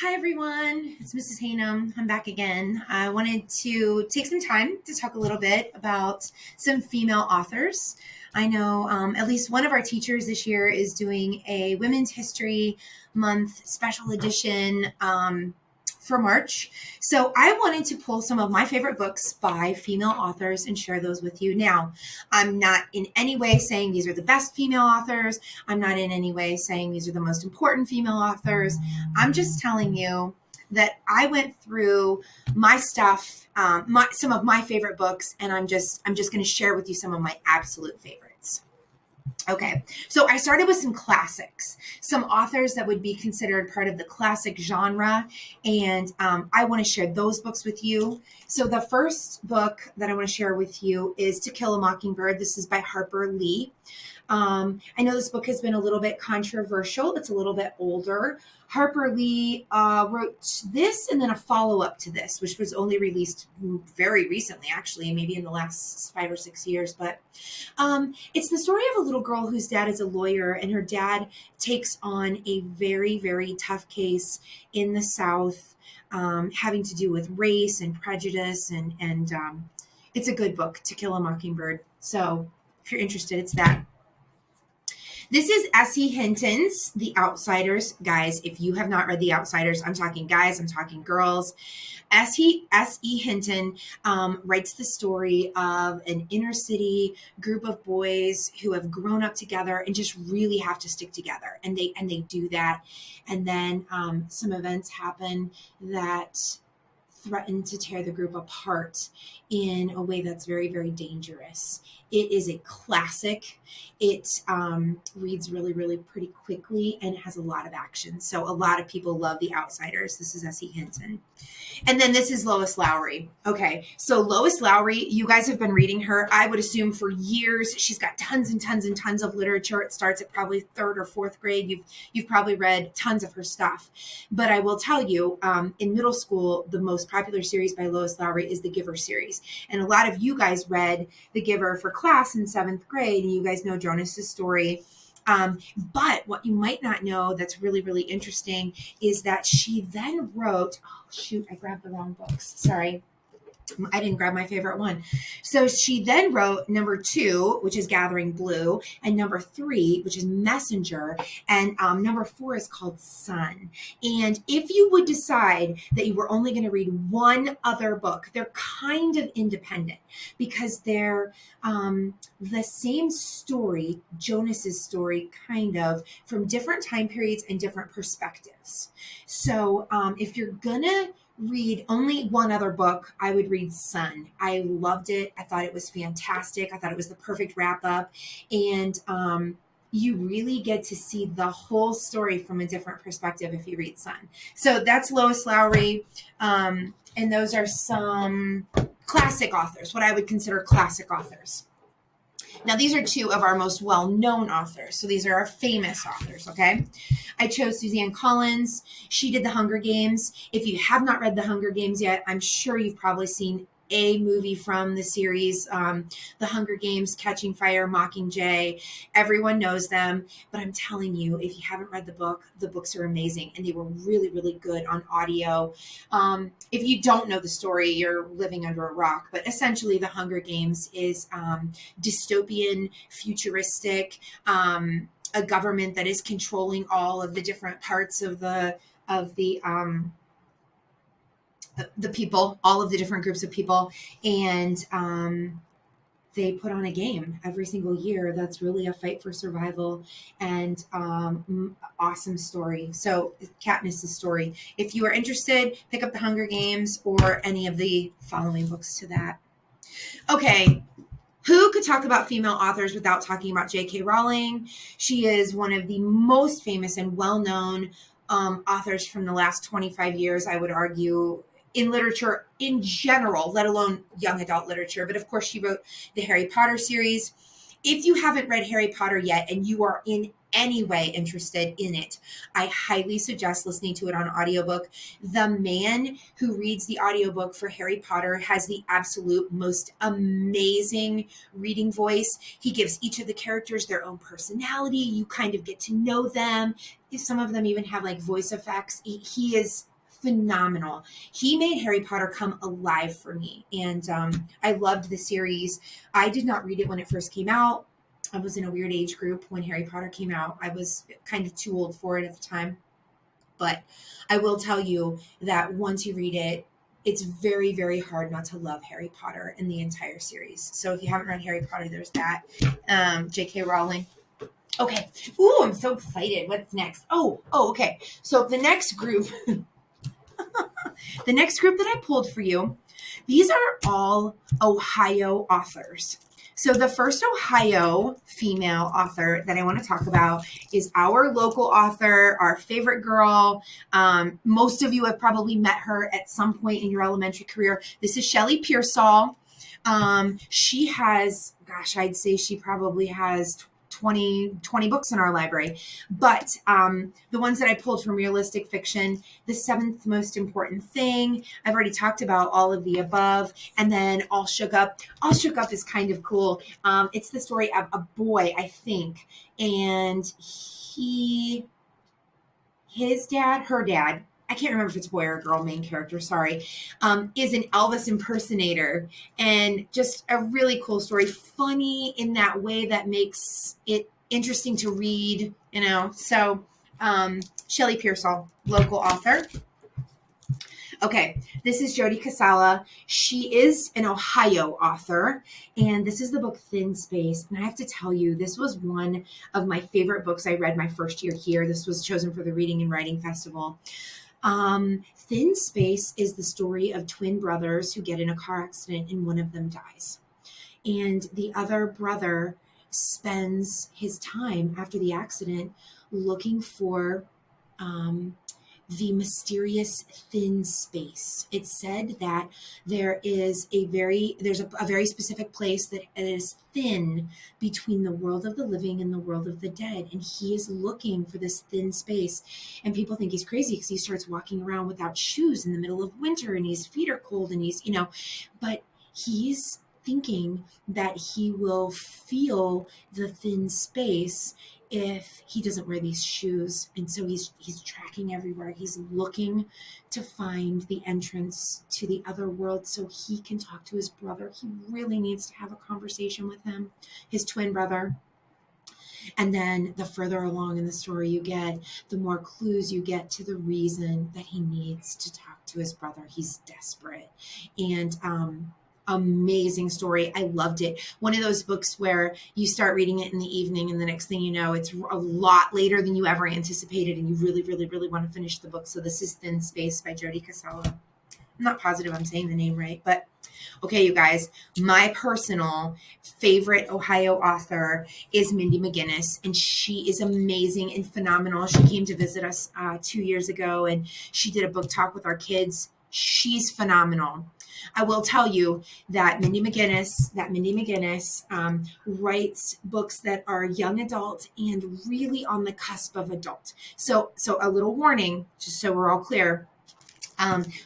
Hi everyone, it's Mrs. Haynam. I'm back again. I wanted to take some time to talk a little bit about some female authors. I know at least one of our teachers this year is doing a Women's History Month special edition for March. So I wanted to pull some of my favorite books by female authors and share those with you. Now, I'm not in any way saying these are the best female authors. I'm not in any way saying these are the most important female authors. I'm just telling you that I went through my stuff, some of my favorite books, and I'm just going to share with you some of my absolute favorites. Okay, so I started with some classics, some authors that would be considered part of the classic genre, and I want to share those books with you. So the first book that I want to share with you is To Kill a Mockingbird. This is by Harper Lee. I know this book has been a little bit controversial. It's a little bit older. Harper Lee wrote this and then a follow-up to this, which was only released very recently, actually, maybe in the last 5 or 6 years. But it's the story of a little girl whose dad is a lawyer, and her dad takes on a very, very tough case in the South, having to do with race and prejudice. And it's a good book, To Kill a Mockingbird. So if you're interested, it's that. This is S.E. Hinton's The Outsiders. Guys, if you have not read The Outsiders, I'm talking guys, I'm talking girls. S.E. Hinton writes the story of an inner city group of boys who have grown up together and just really have to stick together. And they do that. And then some events happen that threaten to tear the group apart in a way that's very, very dangerous. It is a classic. It reads really, really pretty quickly, and it has a lot of action. So a lot of people love The Outsiders. This is S.E. Hinton. And then this is Lois Lowry. Okay, so Lois Lowry, you guys have been reading her, I would assume, for years. She's got tons and tons and tons of literature. It starts at probably 3rd or 4th grade. You've probably read tons of her stuff. But I will tell you, in middle school, the most popular series by Lois Lowry is the Giver series. And a lot of you guys read the Giver for class in 7th grade, and you guys know Jonas's story. But what you might not know that's really, really interesting is that she then wrote, oh shoot, I grabbed the wrong books. Sorry. I didn't grab my favorite one. So she then wrote number 2, which is Gathering Blue, and number 3, which is Messenger, and number 4 is called Sun. And if you would decide that you were only going to read one other book, they're kind of independent because they're the same story, Jonas's story, kind of, from different time periods and different perspectives. So if you're going to read only one other book, I would read Sun. I loved it. I thought it was fantastic. I thought it was the perfect wrap up. And you really get to see the whole story from a different perspective if you read Sun. So that's Lois Lowry. And those are some classic authors, what I would consider classic authors. Now, these are 2 of our most well-known authors. So these are our famous authors, okay? I chose Suzanne Collins. She did The Hunger Games. If you have not read The Hunger Games yet, I'm sure you've probably seen a movie from the series, The Hunger Games, Catching Fire, Mockingjay. Everyone knows them. But I'm telling you, if you haven't read the books are amazing. And they were really, really good on audio. If you don't know the story, you're living under a rock. But essentially, The Hunger Games is dystopian, futuristic, a government that is controlling all of the different parts of the people, all of the different groups of people, and they put on a game every single year that's really a fight for survival and awesome story. So Katniss's story. If you are interested, pick up The Hunger Games or any of the following books to that. Okay. Who could talk about female authors without talking about J.K. Rowling? She is one of the most famous and well-known authors from the last 25 years, I would argue, in literature in general, let alone young adult literature. But of course, she wrote the Harry Potter series. If you haven't read Harry Potter yet and you are in any way interested in it, I highly suggest listening to it on audiobook. The man who reads the audiobook for Harry Potter has the absolute most amazing reading voice. He gives each of the characters their own personality. You kind of get to know them. Some of them even have like voice effects. He is phenomenal. He made Harry Potter come alive for me. And I loved the series. I did not read it when it first came out. I was in a weird age group when Harry Potter came out. I was kind of too old for it at the time. But I will tell you that once you read it, it's very, very hard not to love Harry Potter and the entire series. So if you haven't read Harry Potter, there's that. J.K. Rowling. Okay. Ooh, I'm so excited. What's next? Okay. So the next group, the next group that I pulled for you, these are all Ohio authors. So the first Ohio female author that I want to talk about is our local author, our favorite girl. Most of you have probably met her at some point in your elementary career. This is Shelley Pearsall. She has, I'd say she probably has 20 books in our library. But the ones that I pulled from realistic fiction, The Seventh Most Important Thing, I've already talked about all of the above. And then All Shook Up. All Shook Up is kind of cool. It's the story of a boy, I think. And her dad, I can't remember if it's a boy or a girl, main character, sorry, is an Elvis impersonator. And just a really cool story. Funny in that way that makes it interesting to read, So Shelley Pearsall, local author. Okay, this is Jodi Casala. She is an Ohio author, and this is the book Thin Space. And I have to tell you, this was one of my favorite books I read my first year here. This was chosen for the Reading and Writing Festival. Thin Space is the story of twin brothers who get in a car accident and one of them dies. And the other brother spends his time after the accident looking for the mysterious thin space. It's said that there's a very specific place that is thin between the world of the living and the world of the dead. And he is looking for this thin space. And people think he's crazy because he starts walking around without shoes in the middle of winter and his feet are cold and but he's thinking that he will feel the thin space if he doesn't wear these shoes. And so he's tracking everywhere. He's looking to find the entrance to the other world so he can talk to his brother. He really needs to have a conversation with him, his twin brother. And then the further along in the story you get, the more clues you get to the reason that he needs to talk to his brother. He's desperate. And amazing story. I loved it. One of those books where you start reading it in the evening and the next thing you know, it's a lot later than you ever anticipated and you really, really, really want to finish the book. So this is Thin Space by Jodi Casala. I'm not positive I'm saying the name right, but okay, you guys, my personal favorite Ohio author is Mindy McGinnis, and she is amazing and phenomenal. She came to visit us 2 years ago and she did a book talk with our kids. She's phenomenal. I will tell you that Mindy McGinnis writes books that are young adult and really on the cusp of adult. So a little warning, just so we're all clear.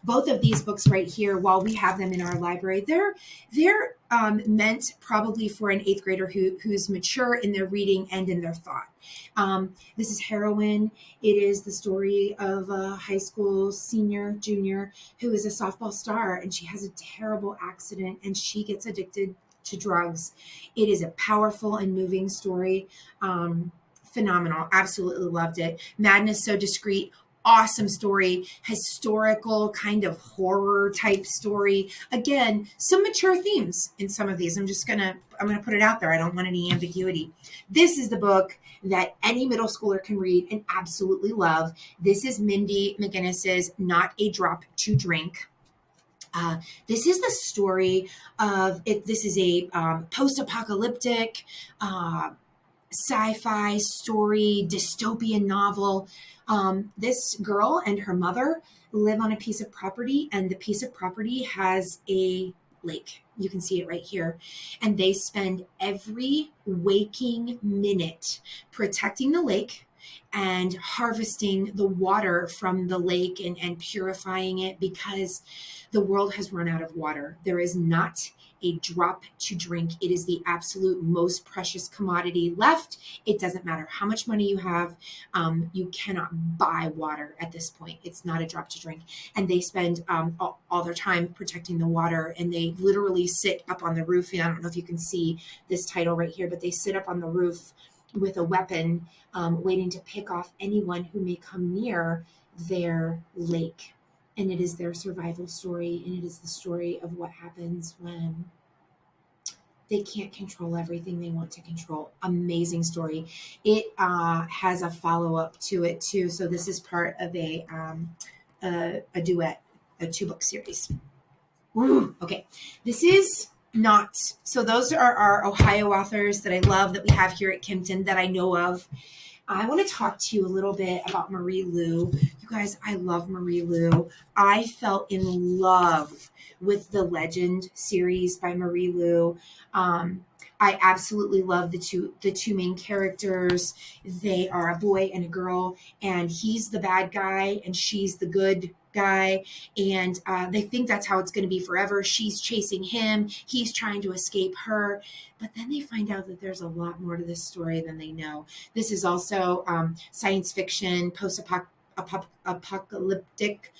Both of these books right here, while we have them in our library, they're meant probably for an 8th grader who's mature in their reading and in their thought. This is Heroine. It is the story of a high school junior who is a softball star, and she has a terrible accident and she gets addicted to drugs. It is a powerful and moving story. Phenomenal. Absolutely loved it. Madness So Discreet. Awesome story, historical kind of horror type story. Again, some mature themes in some of these. I'm gonna put it out there. I don't want any ambiguity. This is the book that any middle schooler can read and absolutely love. This is Mindy McGinnis's Not a Drop to Drink. This is the story of it. This is a post-apocalyptic sci-fi story, dystopian novel. This girl and her mother live on a piece of property, and the piece of property has a lake. You can see it right here. And they spend every waking minute protecting the lake and harvesting the water from the lake and purifying it, because the world has run out of water. There is not a drop to drink. It is the absolute most precious commodity left. It doesn't matter how much money you have. You cannot buy water at this point. It's not a drop to drink. And they spend all their time protecting the water, and they literally sit up on the roof. And I don't know if you can see this title right here, but they sit up on the roof with a weapon, waiting to pick off anyone who may come near their lake. And it is their survival story, and it is the story of what happens when they can't control everything they want to control. Amazing story. It has a follow-up to it too. So this is part of a duet, a 2-book series. Woo. Okay, this is not, so those are our Ohio authors that I love, that we have here at Kimpton, that I know of. I want to talk to you a little bit about Marie Lu. You guys, I love Marie Lu. I fell in love with the Legend series by Marie Lu. I absolutely love the two main characters. They are a boy and a girl, and he's the bad guy and she's the good guy, and they think that's how it's going to be forever. She's chasing him, he's trying to escape her, but then they find out that there's a lot more to this story than they know. This is also science fiction, post-apocalyptic,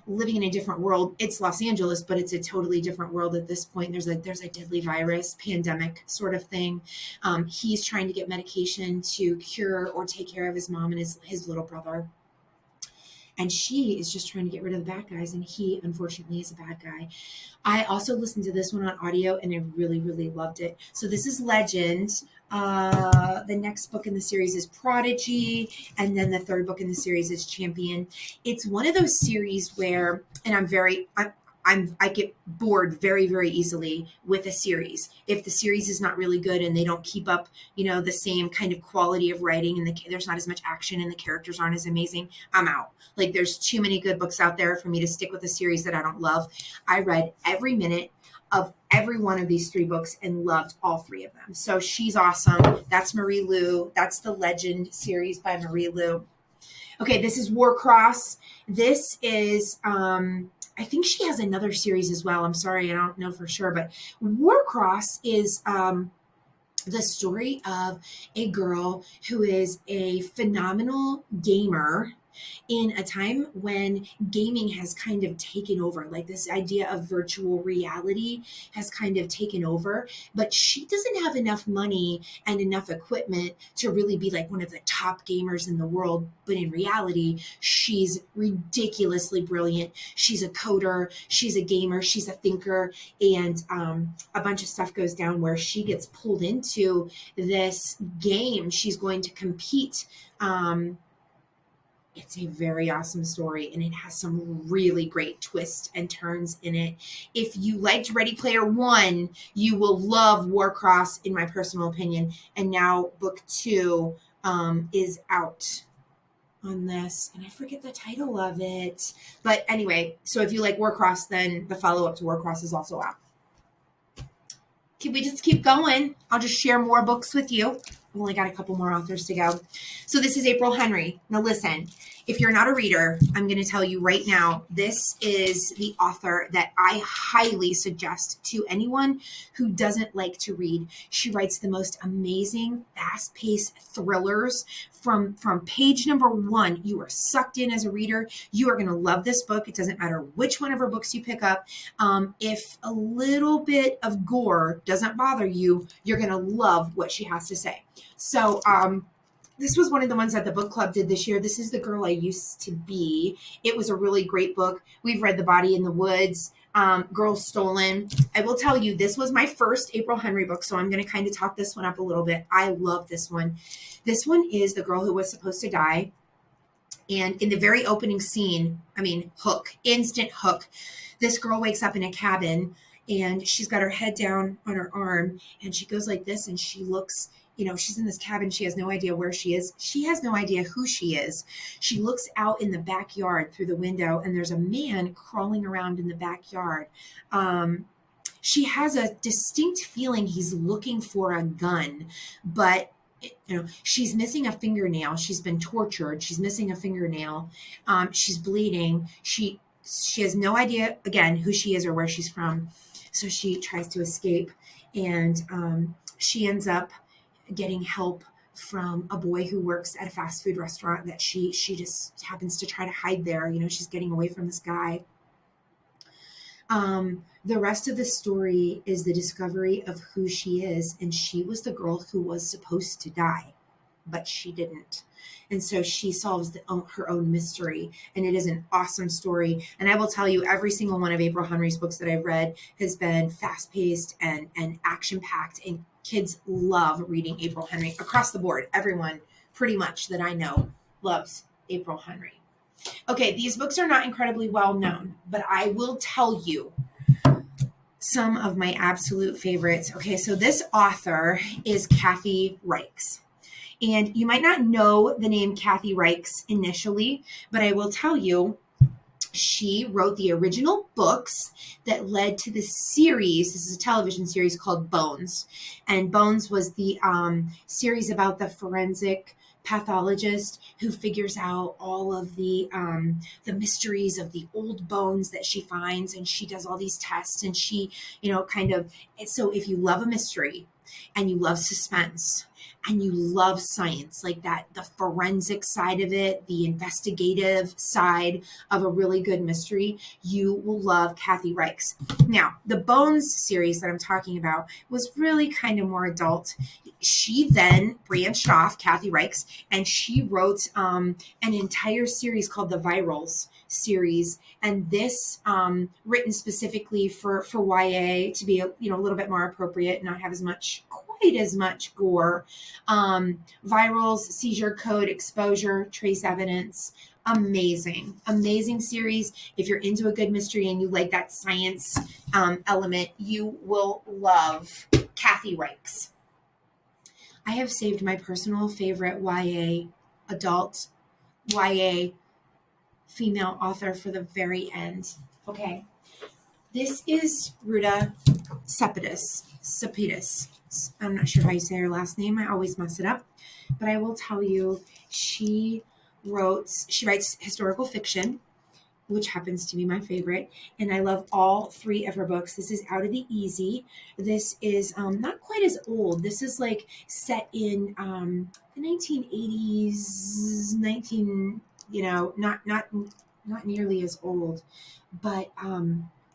living in a different world. It's Los Angeles, but it's a totally different world at this point. There's a deadly virus, pandemic sort of thing. He's trying to get medication to cure or take care of his mom and his little brother. And she is just trying to get rid of the bad guys, and he, unfortunately, is a bad guy. I also listened to this one on audio, and I really, really loved it. So this is Legend. The next book in the series is Prodigy, and then the third book in the series is Champion. It's one of those series where, and I get bored very, very easily with a series. If the series is not really good and they don't keep up, the same kind of quality of writing, and there's not as much action and the characters aren't as amazing, I'm out. Like, there's too many good books out there for me to stick with a series that I don't love. I read every minute of every one of these 3 books and loved all 3 of them. So she's awesome. That's Marie Lu. That's the Legend series by Marie Lu. Okay, this is Warcross. This is, I think she has another series as well. I'm sorry, I don't know for sure, but Warcross is the story of a girl who is a phenomenal gamer in a time when gaming has kind of taken over. Like, this idea of virtual reality has kind of taken over, but she doesn't have enough money and enough equipment to really be like one of the top gamers in the world. But in reality, she's ridiculously brilliant. She's a coder, she's a gamer, she's a thinker, and a bunch of stuff goes down where she gets pulled into this game. She's going to compete. It's a very awesome story, and it has some really great twists and turns in it. If you liked Ready Player One, you will love Warcross, in my personal opinion. And now book 2 is out on this, and I forget the title of it. But anyway, so if you like Warcross, then the follow-up to Warcross is also out. Can we just keep going? I'll just share more books with you. I've only got a couple more authors to go. So this is April Henry. Now listen, if you're not a reader, I'm going to tell you right now, this is the author that I highly suggest to anyone who doesn't like to read. She writes the most amazing, fast-paced thrillers. From page number 1, you are sucked in as a reader. You are going to love this book. It doesn't matter which one of her books you pick up. If a little bit of gore doesn't bother you, you're going to love what she has to say. So this was one of the ones that the book club did this year. This is The Girl I Used to Be. It was a really great book. We've read The Body in the Woods, Girl Stolen. I will tell you, this was my first April Henry book, so I'm going to kind of talk this one up a little bit. I love this one. This one is the girl who was supposed to die. And in the very opening scene, hook, instant hook. This girl wakes up in a cabin, and she's got her head down on her arm, and she goes like this, and she looks, she's in this cabin. She has no idea where she is. She has no idea who she is. She looks out in the backyard through the window, and there's a man crawling around in the backyard. she has a distinct feeling he's looking for a gun, but she's missing a fingernail. She's been tortured. She's missing a fingernail. She's bleeding. She has no idea, again, who she is or where she's from. So she tries to escape, and she ends up getting help from a boy who works at a fast food restaurant that she just happens to try to hide there. She's getting away from this guy. The rest of the story is the discovery of who she is, and she was the girl who was supposed to die, but she didn't. And so she solves her own mystery, and it is an awesome story. And I will tell you, every single one of April Henry's books that I've read has been fast-paced and action-packed, and kids love reading April Henry across the board. Everyone pretty much that I know loves April Henry. Okay, these books are not incredibly well known, but I will tell you some of my absolute favorites. Okay, so this author is Kathy Reichs. And you might not know the name Kathy Reichs initially, but I will tell you, she wrote the original books that led to the series. This is a television series called Bones. And Bones was the series about the forensic pathologist who figures out all of the mysteries of the old bones that she finds, and she does all these tests, and she, so if you love a mystery and you love suspense and you love science like that, the forensic side of it, the investigative side of a really good mystery, you will love Kathy Reichs. Now, the Bones series that I'm talking about was really kind of more adult. She then branched off, Kathy Reichs, and she wrote an entire series called the Virals series. And this written specifically for YA to be a little bit more appropriate, not have quite as much gore. Virals, seizure code, exposure, trace evidence. Amazing series. If you're into a good mystery and you like that science element, you will love Kathy Reichs. I have saved my personal favorite adult YA female author for the very end. Okay. This is Ruta Sepetys. I'm not sure how you say her last name. I always mess it up. But I will tell you, she writes historical fiction, which happens to be my favorite. And I love all three of her books. This is Out of the Easy. This is not quite as old. This is like set in the 1980s, not nearly as old, but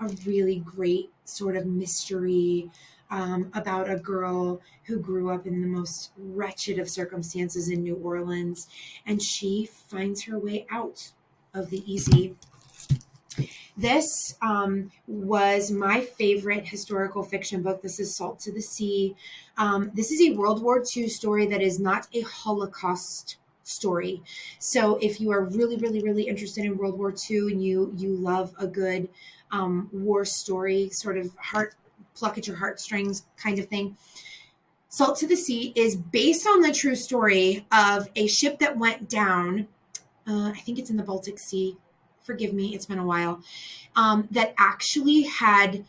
a really great sort of mystery about a girl who grew up in the most wretched of circumstances in New Orleans, and she finds her way out of the easy. This was my favorite historical fiction book. This is Salt to the Sea. This is a World War II story that is not a Holocaust story. So if you are really, really, really interested in World War II and you love a good war story, sort of pluck at your heartstrings kind of thing, Salt to the Sea is based on the true story of a ship that went down. I think it's in the Baltic Sea. Forgive me, it's been a while. That actually had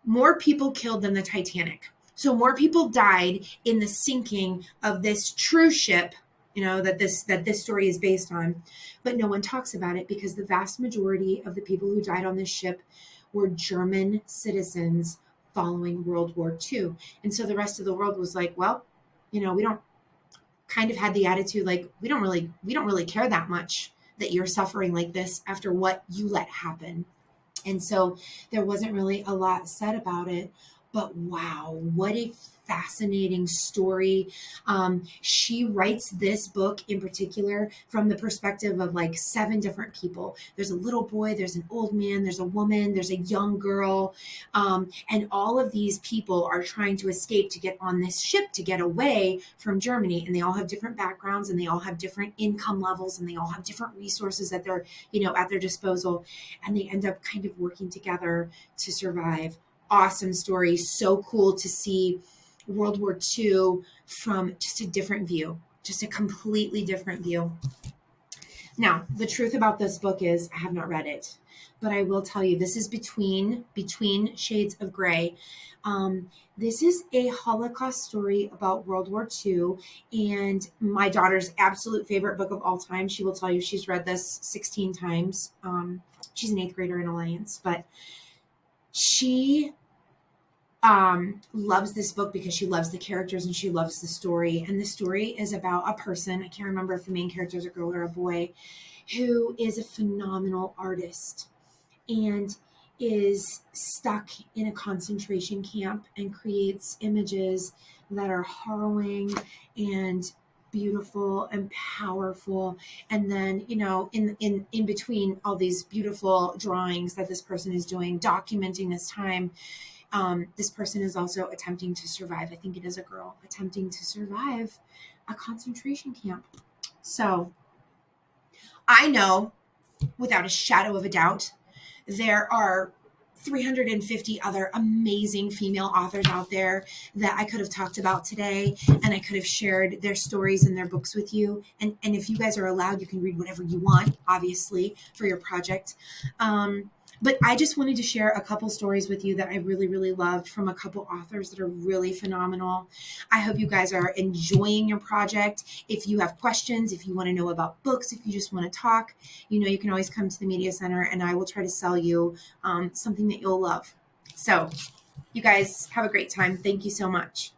more people killed than the Titanic. So more people died in the sinking of this true ship, that this story is based on. But no one talks about it because the vast majority of the people who died on this ship were German citizens following World War II. And so the rest of the world was like, well, we don't, kind of had the attitude like, we don't really care that much that you're suffering like this after what you let happen. And so there wasn't really a lot said about it. But wow, what a fascinating story. She writes this book in particular from the perspective of like 7 different people. There's a little boy, there's an old man, there's a woman, there's a young girl. And all of these people are trying to escape to get on this ship to get away from Germany. And they all have different backgrounds, and they all have different income levels, and they all have different resources at their disposal. And they end up kind of working together to survive. Awesome story. So cool to see World War II from just a different view, just a completely different view. Now, the truth about this book is I have not read it, but I will tell you this is between shades of gray. This is a Holocaust story about World War II, and my daughter's absolute favorite book of all time. She will tell you she's read this 16 times. She's an eighth grader in Alliance, but she loves this book because she loves the characters and she loves the story. And the story is about a person, I can't remember if the main character is a girl or a boy, who is a phenomenal artist and is stuck in a concentration camp and creates images that are harrowing and beautiful and powerful. And then, in between all these beautiful drawings that this person is doing, documenting this time, this person is also attempting to survive. I think it is a girl attempting to survive a concentration camp. So I know without a shadow of a doubt, there are 350 other amazing female authors out there that I could have talked about today, and I could have shared their stories and their books with you. And if you guys are allowed, you can read whatever you want, obviously, for your project. But I just wanted to share a couple stories with you that I really, really loved from a couple authors that are really phenomenal. I hope you guys are enjoying your project. If you have questions, if you want to know about books, if you just want to talk, you can always come to the Media Center and I will try to sell you something that you'll love. So you guys have a great time. Thank you so much.